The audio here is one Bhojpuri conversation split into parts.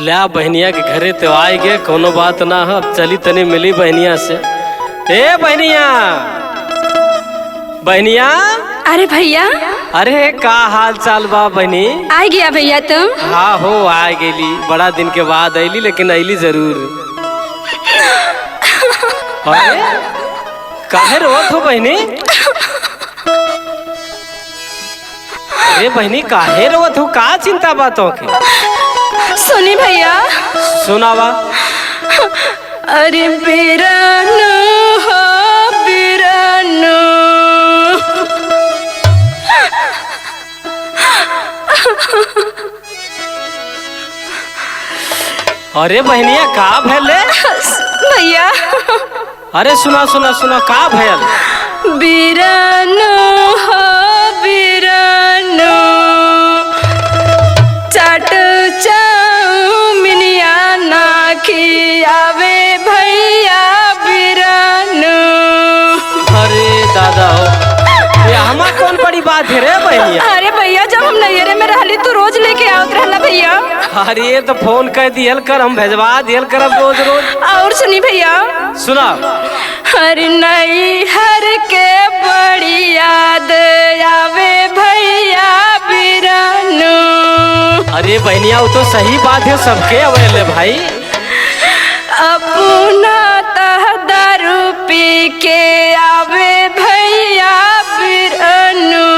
ल्या बहनिया के घरे तो आए गे, कोनो बात ना है। अब चली तनी मिली बहनिया से। ए बहनिया, बहनिया। अरे भैया, अरे का हाल चाल बा बहनी? आ गया भैया तुम? हाँ हो, आ गेली। बड़ा दिन के बाद अली, लेकिन अली जरूर। अरे काहे रोत हो बहनी? अरे बहनी काहे रोत हो? का चिंता बातों की? सुनी भैया, सुनावा। अरे बिरानो हो बिरानो, अरे बहनिया का भैले? भैया अरे सुना सुना सुना, का भैल? बिरानो हो बिरानो, चाट चाउमिनिया ना खियावे भैया बिरानो। अरे दादा हो, ये हमार कौन बड़ी बात है रे बहनिया? अरे भैया, जब हम नैहरे में रहली तो रोज लेके आवत रहला भैया। अरे ये तो फोन कर दियल कर, हम भेजवा दियल कर अब रोज रोज। और सुनी भैया, सुना। अरे नैहर के बड़ी याद आवे भैया बिरानो। अरे बहनिया, वो तो सही बात है, सबके अवेले भाई। अपना तह दारू पी के आवे भैया बिरानो।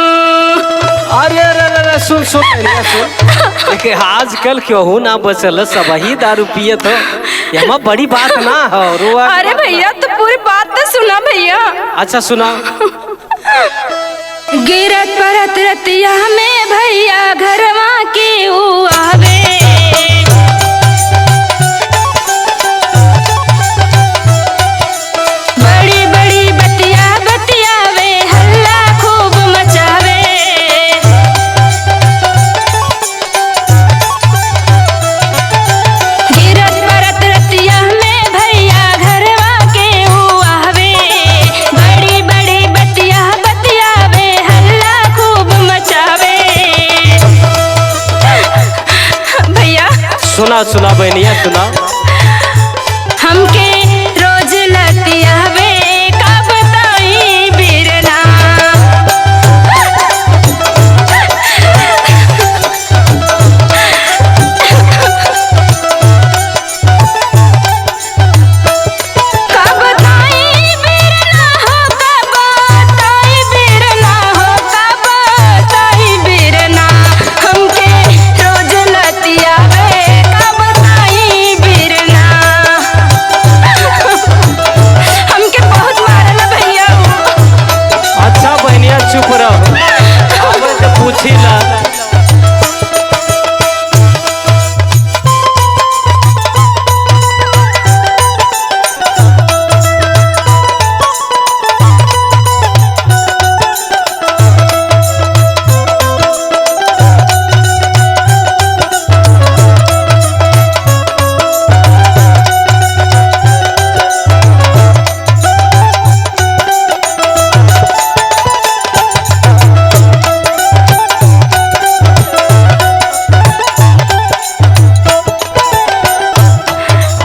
अरे अरे अरे सुन सुन बहनिया सुन, लेकिन आजकल क्यों ना बचल, सब ही दारू पिए तो ये हमार बड़ी बात ना हो रुआ। अरे भैया, तो पूरी बात तो सुना भैया। अच्छा सुना। गिरत परत रतिया में भैया घरवा के ऊ आवे, बड़ी बड़ी बतिया बतियावे, हल्ला खूब मचावे। गिरत परत रतिया में भैया घरवा के ऊ आवे, बड़ी बड़ी बतिया बतियावे, हल्ला खूब मचावे। भैया सुना सुना बहनिया सुना। हमके रोज लतियावे, का बताई बिरना। का बताई बिरना हो, का बताई बिरना हो, का बताई बिरना। हमके रोज लतियावे, का बताई बिरना। हमके बहुत मारला भैया। अच्छा बहनिया चुप रहो, अब तो पूछी ला।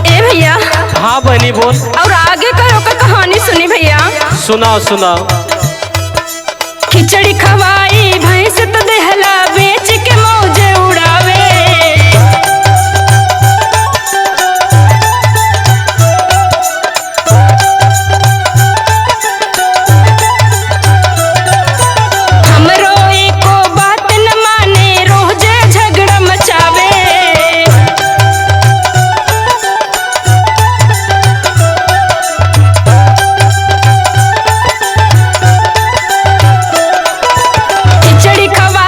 ए भैया, हाँ बहनी बोल। और आगे करो का कहानी सुनी भैया। सुनाओ सुनाओ। खिचड़ी खवाई भैंस तो देहला, बेच के मौज उड़ावे। हमरो एको बात न माने, रोजे झगड़ा मचावे। खिचड़ी खवा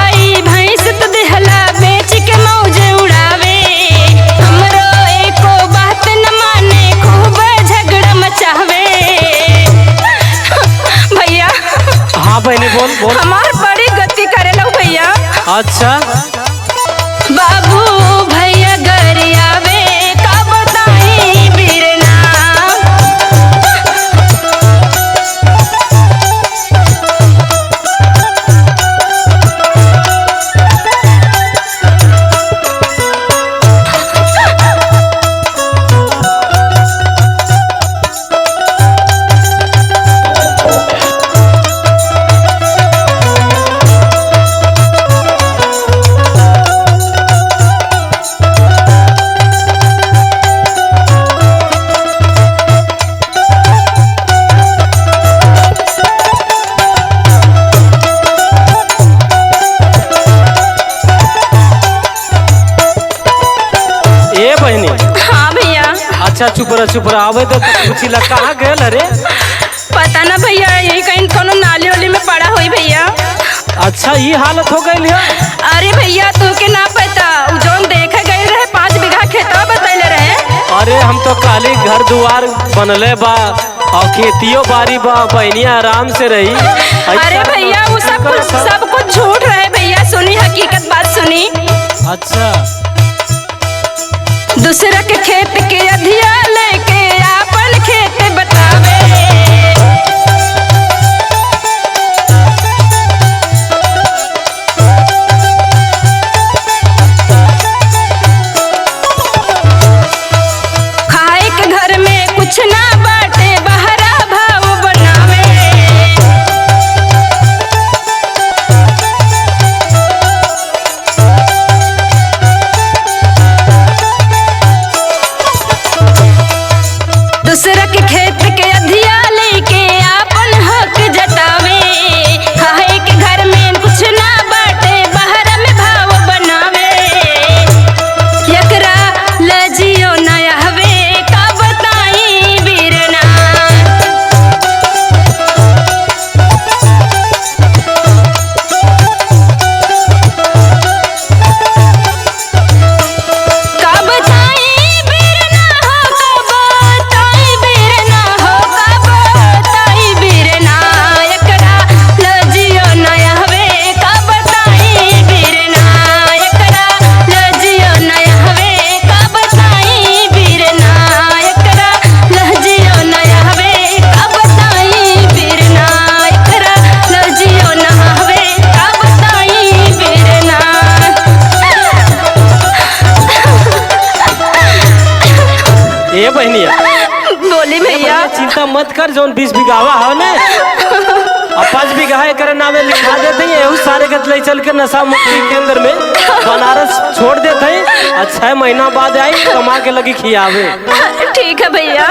अच्छा चुप रहा आवे तो पूछी ला कहाँ गए अरे। पता ना भैया, यही कहीं कोनो नाली वाली में पड़ा हुई भैया। अच्छा ये हालत हो गई है। अरे भैया तू के ना पता, उ जोन देखे गए रहे 5 बीघा खेतवा बतैले रहे। अरे हम तो खाली घर दुआर बनले बा और खेतियों बारी बा, बहनिया आराम से रही। अरे भैया वो सब कुछ झूठ रहे भैया, सुनी हकीकत बात सुनी। अच्छा दूसरा के खेत के अधिया लेके आपन खेत बतावे। खाए के घर में कुछ ना बाटे, बहरा भाव बनावे। दूसरा के खेत के अधिया लेके आपन हक जतावे। खाए के घर में कुछ ना बाटे, बहरा में भाव बनावे। एकरा लजियो नया हवे, का बताई बीरना। का बताई बीरना हो, का बताई बीरना हो, का बताई बीरना। एकरा लजियो नया हवे, का बताई बीरना। एकरा लजियो नया हवे, का बताई बीरना। एकरा लजियो नया हवे, का बताई बीरना। एकरा लजियो नया हवे, का बताई बीरना। ए बहनिया बोली भैया। चिंता मत कर, जोन 20 बीघावा है ना और 5 बीघा करे नावे लिखा देते हैं। यही सारे गतले चल के नशा मुक्ति केंद्र में बनारस छोड़ देते हैं। 6 महीना बाद आई कमा के लगी खियावे। ठीक है भैया।